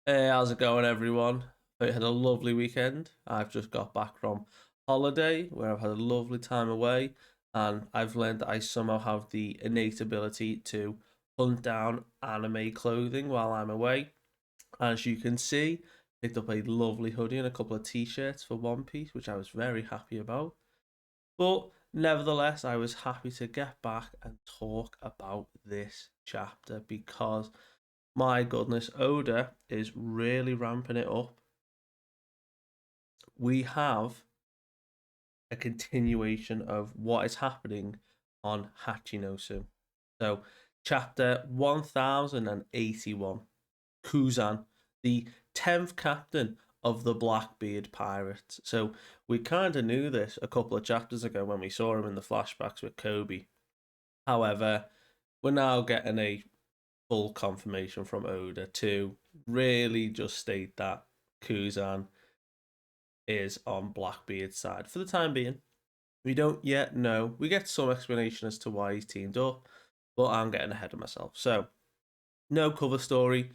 Hey, how's it going, everyone? Hope you had a lovely weekend. I've just got back from holiday where I've had a lovely time away, and I've learned that I somehow have the innate ability to hunt down anime clothing while I'm away. As you can see, picked up a lovely hoodie and a couple of t-shirts for One Piece, which I was very happy about. But nevertheless, I was happy to get back and talk about this chapter because my goodness, Oda is really ramping it up. We have a continuation of what is happening on Hachinosu. So, chapter 1081, Kuzan, the 10th captain of the Blackbeard pirates. So, we kind of knew this a couple of chapters ago when we saw him in the flashbacks with Koby. However, we're now getting a full confirmation from Oda to really just state that Kuzan is on Blackbeard's side for the time being. We don't yet know. We get some explanation as to why he's teamed up, but I'm getting ahead of myself. So, no cover story,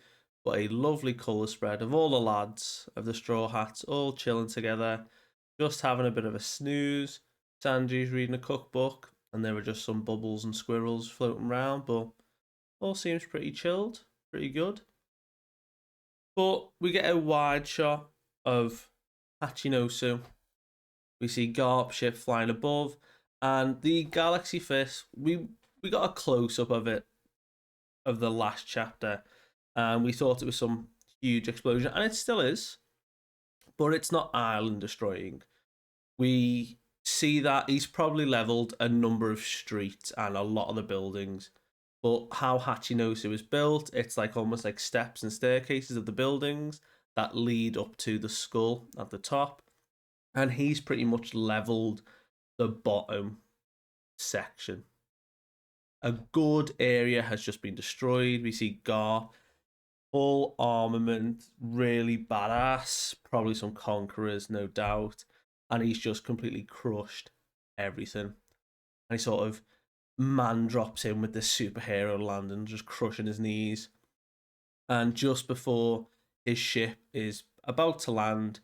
but a lovely colour spread of all the lads of the Straw Hats all chilling together, just having a bit of a snooze. Sanji's reading a cookbook, and there were just some bubbles and squirrels floating around, but all seems pretty chilled, pretty good. But we get a wide shot of Hachinosu. We see Garp ship flying above, and the Galaxy Fist. We got a close up of it of the last chapter, and we thought it was some huge explosion, and it still is, but it's not island destroying. We see that he's probably leveled a number of streets and a lot of the buildings. But how Hachinosu is built, it's like almost like steps and staircases of the buildings that lead up to the skull at the top. And he's pretty much leveled the bottom section. A good area has just been destroyed. We see Gar, full armament, really badass, probably some conquerors, no doubt. And he's just completely crushed everything. And he sort of man drops in with this superhero landing, just crushing his knees. And just before his ship is about to land,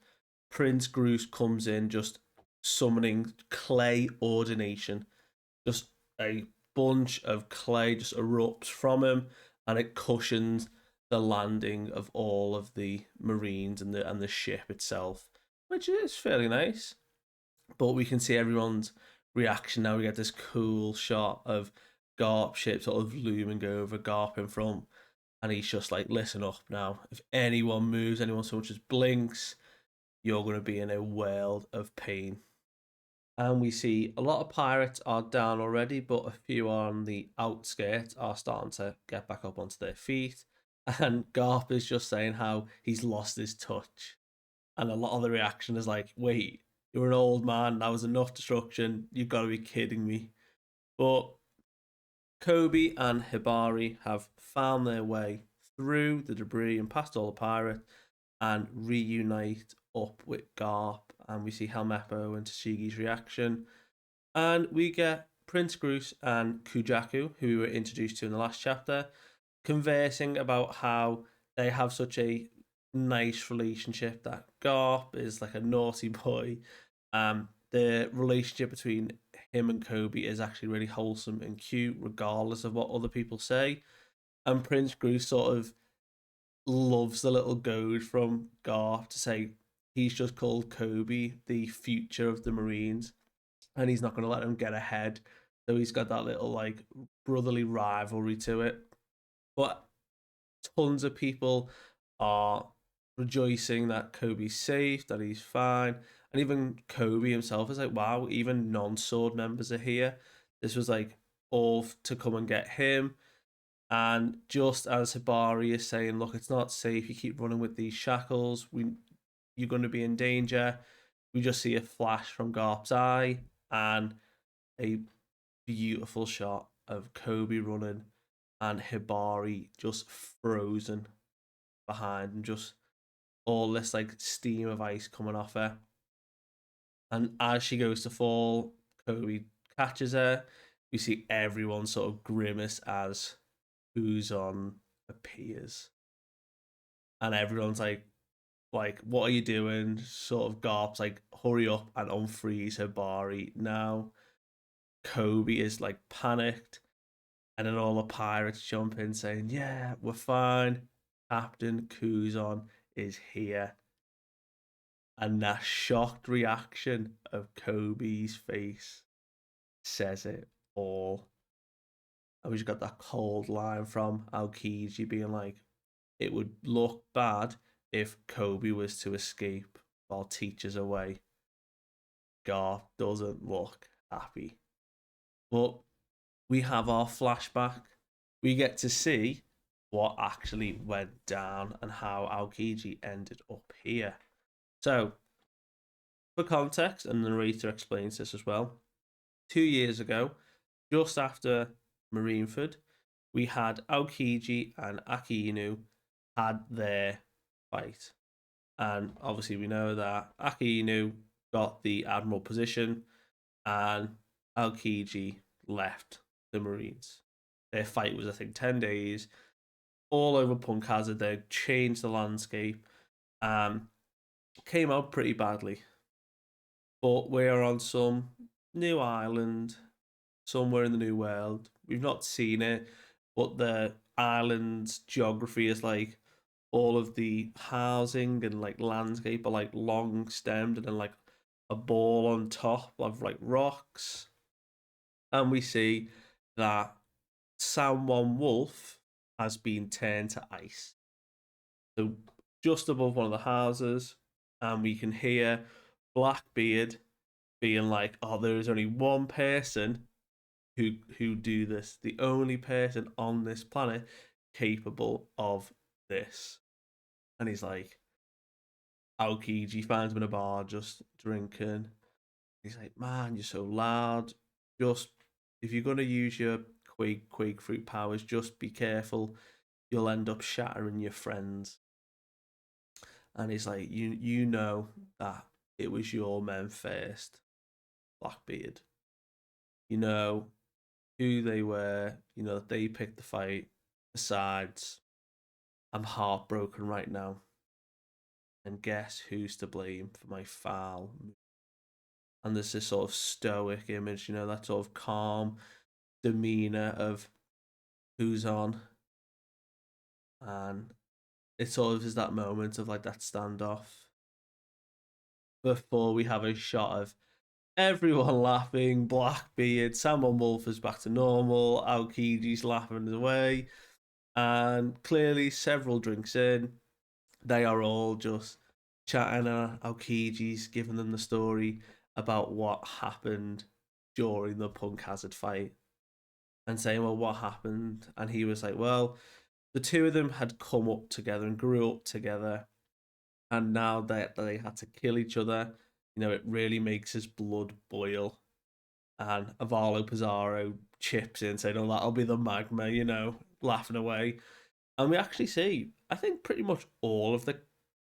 Prince Groose comes in, just summoning clay ordination. Just a bunch of clay just erupts from him, and it cushions the landing of all of the Marines and the ship itself, which is fairly nice. But we can see everyone's reaction now. We get this cool shot of Garp ship sort of looming over Garp in front, and he's just like, "Listen up now. If anyone moves, anyone so much as blinks, you're going to be in a world of pain." And we see a lot of pirates are down already, but a few on the outskirts are starting to get back up onto their feet. And Garp is just saying how he's lost his touch. And a lot of the reaction is like, wait, you're an old man. That was enough destruction. You've got to be kidding me. But Koby and Hibari have found their way through the debris and past all the pirates and reunite up with Garp. And we see Helmeppo and Tashigi's reaction. And we get Prince Groose and Kujaku, who we were introduced to in the last chapter, conversing about how they have such a nice relationship, that Garp is like a naughty boy. The relationship between him and Koby is actually really wholesome and cute, regardless of what other people say. And Prince Groose sort of loves the little goad from Garp to say he's just called Koby the future of the Marines, and he's not going to let him get ahead. So he's got that little like brotherly rivalry to it. But tons of people are rejoicing that Koby's safe, that he's fine. And even Koby himself is like, wow, even non sword members are here. This was like all to come and get him. And just as Hibari is saying, look, it's not safe. You keep running with these shackles. You're going to be in danger. We just see a flash from Garp's eye and a beautiful shot of Koby running and Hibari just frozen behind, and just all this like steam of ice coming off her. And as she goes to fall, Koby catches her. We see everyone sort of grimace as Kuzan appears. and everyone's like, what are you doing? Sort of Garp's like, hurry up and unfreeze Hibari now. Koby is like panicked, and then all the pirates jump in saying, yeah, we're fine. Captain Kuzan is here. And that shocked reaction of Koby's face says it all. And we just got that cold line from Aokiji being like, it would look bad if Koby was to escape while Teacher's away. Garp doesn't look happy. But we have our flashback. We get to see what actually went down and how Aokiji ended up here. So, for context, and the narrator explains this as well, 2 years ago, just after Marineford, we had Aokiji and Aki Inu had their fight. And obviously, we know that Aki Inu got the admiral position and Aokiji left the Marines. Their fight was, I think, 10 days, all over Punk Hazard. They changed the landscape. Came out pretty badly. But we're on some new island, somewhere in the new world. We've not seen it, but the island's geography is like all of the housing and like landscape are like long stemmed and then like a ball on top of like rocks. And we see that San Wolf has been turned to ice. So just above one of the houses, and we can hear Blackbeard being like, "Oh, there is only one person who do this. The only person on this planet capable of this." And he's like, Aokiji finds him in a bar just drinking. He's like, "Man, you're so loud. Just if you're gonna use your quake fruit powers, just be careful. You'll end up shattering your friends." And he's like, you know that it was your men first, Blackbeard. You know who they were. You know that they picked the fight. Besides, I'm heartbroken right now. And guess who's to blame for my foul? And there's this sort of stoic image, you know, that sort of calm demeanor of who's on. And it sort of is that moment of like that standoff before we have a shot of everyone laughing, Blackbeard, Salmon Wolf is back to normal, Aokiji's laughing away, and clearly several drinks in, they are all just chatting, and Aokiji's giving them the story about what happened during the Punk Hazard fight and saying, well, what happened? And he was like, well, the two of them had come up together and grew up together, and now that they had to kill each other, you know, it really makes his blood boil. And Avalo Pizarro chips in saying, oh, that'll be the magma, you know, laughing away. And we actually see, I think, pretty much all of the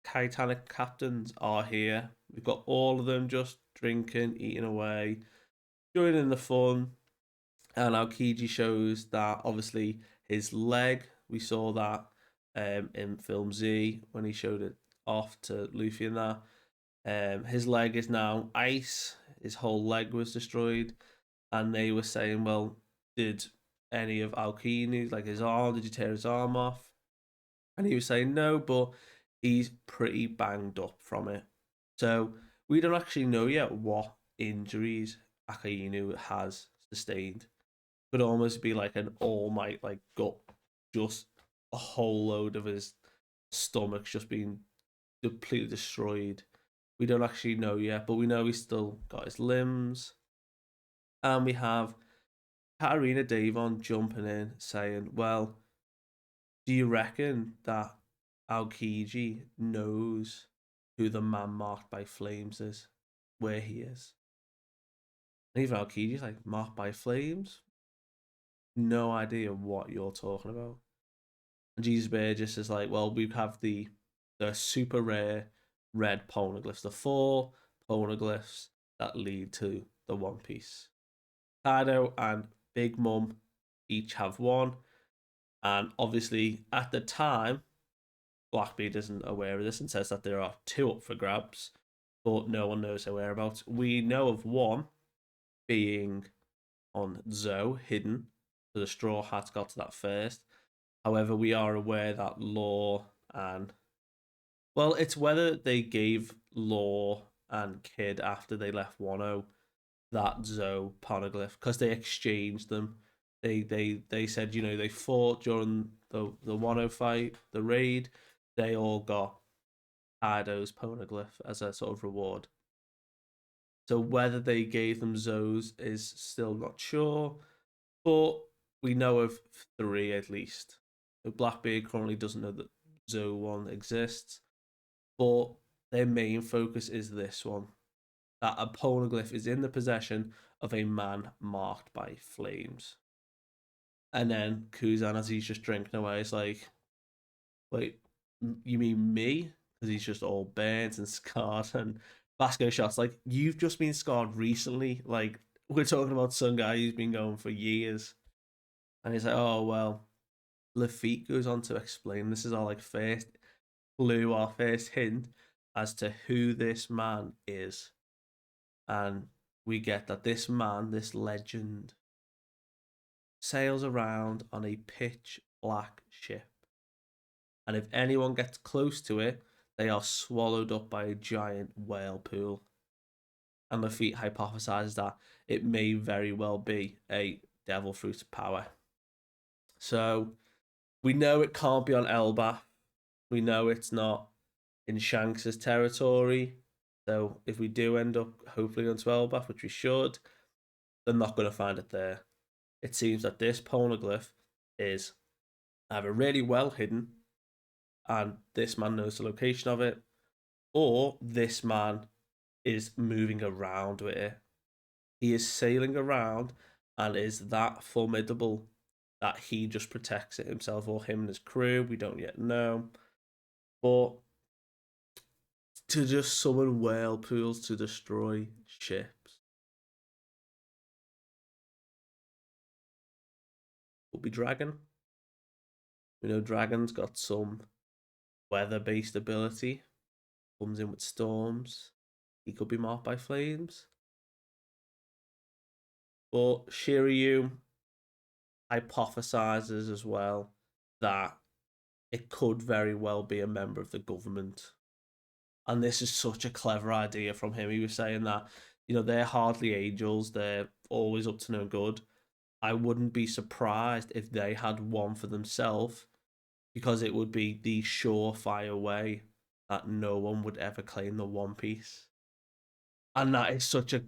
Titanic captains are here. We've got all of them just drinking, eating away, joining the fun. And Aokiji shows that obviously his leg, we saw that in film Z when he showed it off to Luffy and that. His leg is now ice. His whole leg was destroyed, and they were saying, "Well, did any of Aokini's like his arm? Did you tear his arm off?" And he was saying no, but he's pretty banged up from it. So we don't actually know yet what injuries Akainu has sustained. Could almost be like an all might like gut, just a whole load of his stomach's just being completely destroyed. We don't actually know yet, but we know he's still got his limbs. And we have Katarina Davon jumping in saying, well, do you reckon that Aokiji knows who the man marked by flames is? Where he is? And even Aokiji's like, marked by flames? No idea what you're talking about. And Jesus Burgess is like, well, we have the super rare red poneglyphs, the 4 poneglyphs that lead to the One Piece. Kaido and Big Mom each have one. And obviously, at the time, Blackbeard isn't aware of this and says that there are 2 up for grabs, but no one knows their whereabouts. We know of one being on Zoe, hidden. So the Straw Hats got to that first. However, we are aware that Law and, well, it's whether they gave Law and Kid after they left Wano that Zoe poneglyph, because they exchanged them. They said, you know, they fought during the Wano fight, the raid. They all got Kaido's poneglyph as a sort of reward. So whether they gave them Zoe's is still not sure, but we know of 3 at least. So Blackbeard currently doesn't know that Zoe 1 exists, but their main focus is this one, that a poneglyph is in the possession of a man marked by flames. And then Kuzan, as he's just drinking away, is like, wait, you mean me? Because he's just all burnt and scarred. And Vasco Shot's like, you've just been scarred recently. Like, we're talking about some guy who's been going for years. And he's like, oh, well, Lafitte goes on to explain this is our like first clue, our first hint as to who this man is. And we get that this man, this legend, sails around on a pitch black ship. And if anyone gets close to it, they are swallowed up by a giant whale pool. And Lafitte hypothesizes that it may very well be a devil fruit of power. So we know it can't be on Elbaf. We know it's not in Shanks' territory. So if we do end up hopefully on Elbaf, which we should, they're not going to find it there. It seems that this poneglyph is either really well hidden, and this man knows the location of it, or this man is moving around with it. He is sailing around and is that formidable that he just protects it himself, or him and his crew. We don't yet know. But to just summon whale pools to destroy ships would be Dragon. We know Dragon's got some weather-based ability. Comes in with storms. He could be marked by flames. But Shiryu hypothesizes as well that it could very well be a member of the government. And this is such a clever idea from him. He was saying that, you know, they're hardly angels. They're always up to no good. I wouldn't be surprised if they had one for themselves, because it would be the surefire way that no one would ever claim the One Piece. And that is such a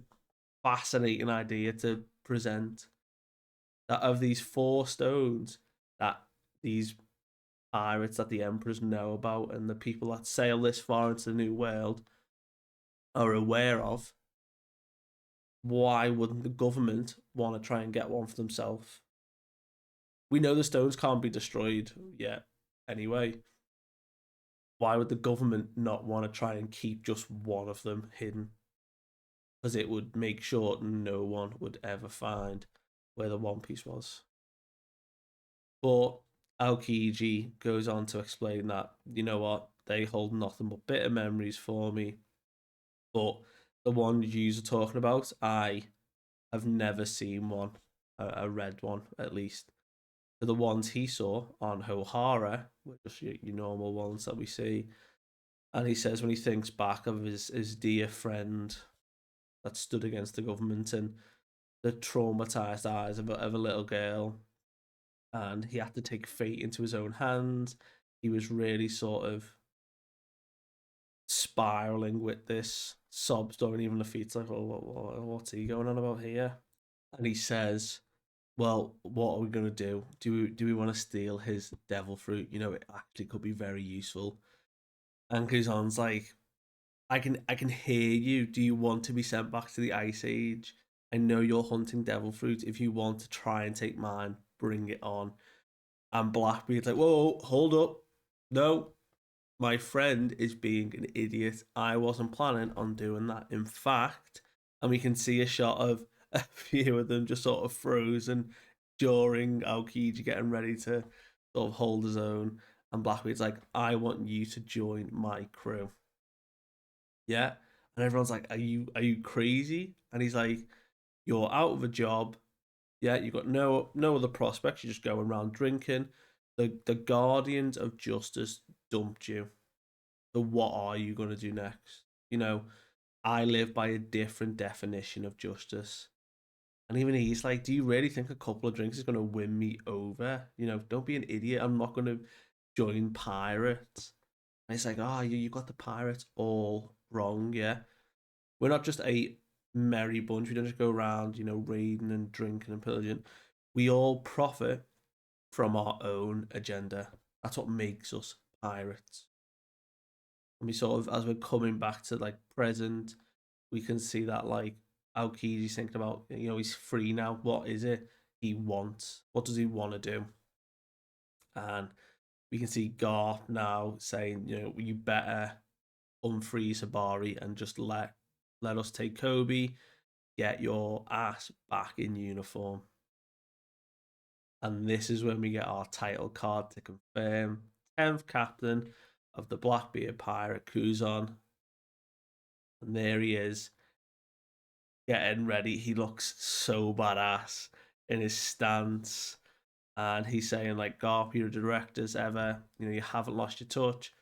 fascinating idea to present. That of these 4 stones that these pirates that the emperors know about and the people that sail this far into the new world are aware of, why wouldn't the government want to try and get one for themselves? We know the stones can't be destroyed yet anyway. Why would the government not want to try and keep just one of them hidden? Because it would make sure no one would ever find where the One Piece was. But Aokiji goes on to explain that, you know what, they hold nothing but bitter memories for me. But the ones you're talking about, I have never seen one, a red one at least. For the ones he saw on Hohara, which are just your normal ones that we see. And he says when he thinks back of his dear friend that stood against the government and the traumatized eyes of a little girl, and he had to take fate into his own hands. He was really sort of spiraling with this sob story, and even Lafitte's like, oh, what's he going on about here? And he says, well, what are we going to do? Do we want to steal his devil fruit? You know, it actually could be very useful. And Kuzan's like, I can hear you. Do you want to be sent back to the Ice Age? I know you're hunting devil fruit. If you want to try and take mine, bring it on. And Blackbeard's like, whoa, hold up. No, my friend is being an idiot. I wasn't planning on doing that. In fact, and we can see a shot of a few of them just sort of frozen during Aokiji getting ready to sort of hold his own. And Blackbeard's like, I want you to join my crew. Yeah. And everyone's like, are you crazy? And he's like, you're out of a job. Yeah, you've got no other prospects. You're just going around drinking. The Guardians of Justice dumped you. So what are you gonna do next? You know, I live by a different definition of justice. And even he's like, do you really think a couple of drinks is gonna win me over? Don't be an idiot. I'm not gonna join pirates. And it's like, oh, you got the pirates all wrong, yeah. We're not just a merry bunch. We don't just go around, raiding and drinking and pillaging. We all profit from our own agenda. That's what makes us pirates. And we sort of, as we're coming back to like present, we can see that like Aokiji's thinking about, he's free now. What is it he wants? What does he want to do? And we can see Garp now saying, you better unfreeze Habari and just let us take Koby, get your ass back in uniform. And this is when we get our title card to confirm 10th captain of the Blackbeard pirate Kuzan. And there he is, getting ready. He looks so badass in his stance. And he's saying, like, Garp, you're a director as ever. You haven't lost your touch,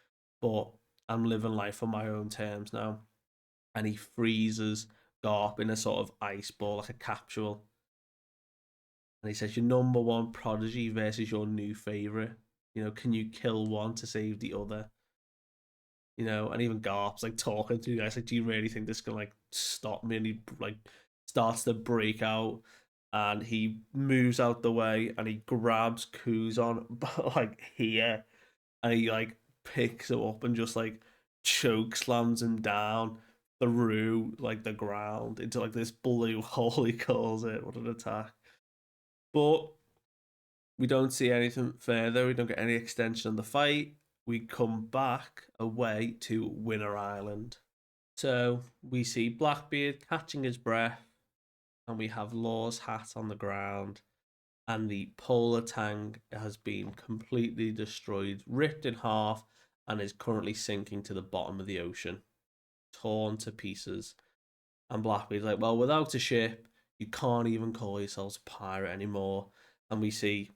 but I'm living life on my own terms now. And he freezes Garp in a sort of ice ball, like a capsule. And he says, your number one prodigy versus your new favorite. Can you kill one to save the other? And even Garp's like talking to the guys, like, do you really think this can like stop me? And he like starts to break out, and he moves out the way, and he grabs Kuzan like here, and he like picks him up and just like choke slams him down through like the ground into like this blue hole, he calls it. What an attack. But we don't see anything further. We don't get any extension on the fight. We come back away to Winter Island. So we see Blackbeard catching his breath, and we have Law's hat on the ground, and the polar tank has been completely destroyed, ripped in half, and is currently sinking to the bottom of the ocean, torn to pieces. And Blackbeard's like, well, without a ship, you can't even call yourselves a pirate anymore. And we see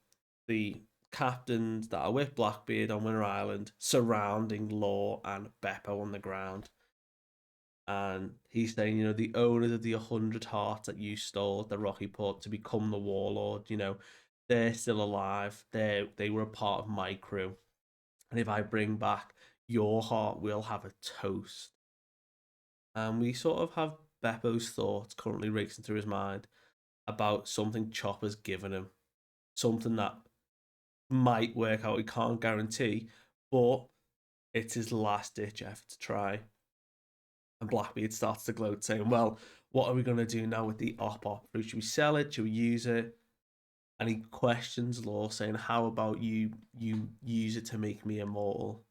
the captains that are with Blackbeard on Winter Island surrounding Law and Beppo on the ground. And he's saying, the owners of the 100 hearts that you stole at the Rocky Port to become the warlord, they're still alive. They were a part of my crew. And if I bring back your heart, we'll have a toast. And we sort of have Beppo's thoughts currently racing through his mind about something Chopper's given him. Something that might work out, he can't guarantee, but it's his last ditch effort to try. And Blackbeard starts to gloat, saying, well, what are we going to do now with the op fruit? Should we sell it? Should we use it? And he questions Law, saying, how about you use it to make me immortal?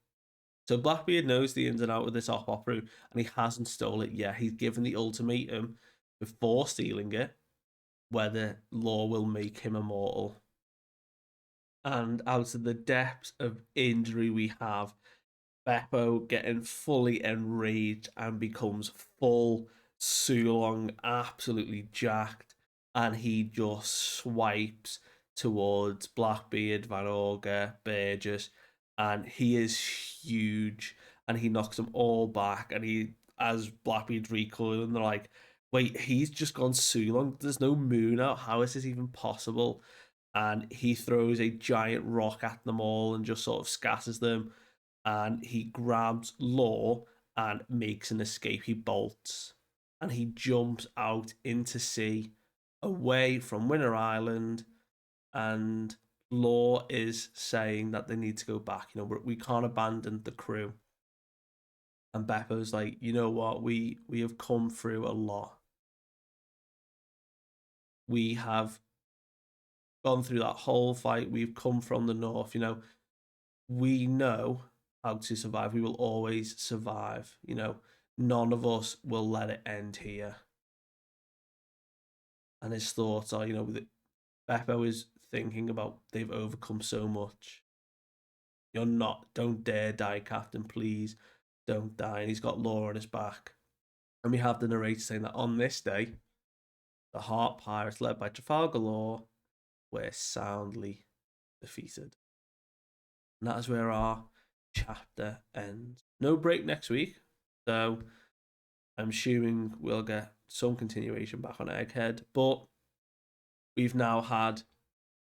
So Blackbeard knows the ins and outs of this op fruit, and he hasn't stolen it yet. He's given the ultimatum before stealing it, whether Law will make him immortal. And out of the depths of injury we have Beppo getting fully enraged and becomes full Sulong, absolutely jacked, and he just swipes towards Blackbeard, Van Auger, Burgess, and he is huge, and he knocks them all back, and as Blackbeard's recoiling, they're like, wait, he's just gone Sulong, there's no moon out, how is this even possible? And he throws a giant rock at them all and just sort of scatters them, and he grabs Law and makes an escape. He bolts and he jumps out into sea away from Winter Island, and Law is saying that they need to go back. We can't abandon the crew. And Beppo's like, you know what? We have come through a lot. We have gone through that whole fight. We've come from the north. We know how to survive. We will always survive. None of us will let it end here. And his thoughts are, that Beppo is thinking about they've overcome so much. Don't dare die, Captain, please don't die. And he's got Law on his back. And we have the narrator saying that on this day, the Heart Pirates, led by Trafalgar Law, were soundly defeated. And that is where our chapter ends. No break next week, so I'm assuming we'll get some continuation back on Egghead. But we've now had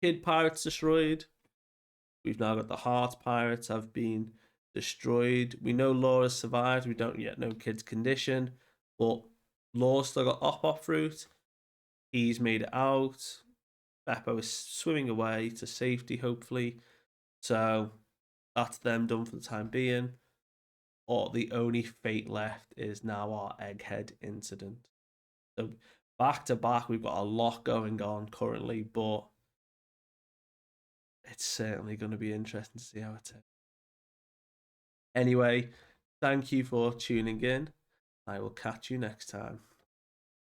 Kid Pirates destroyed. We've now got the Heart Pirates have been destroyed. We know Laura's survived. We don't yet know Kid's condition, but Laura's still got Op fruit. He's made it out. Beppo is swimming away to safety, hopefully. So that's them done for the time being. Or the only fate left is now our Egghead incident. So back to back, we've got a lot going on currently, but it's certainly going to be interesting to see how it ends. Anyway, thank you for tuning in. I will catch you next time.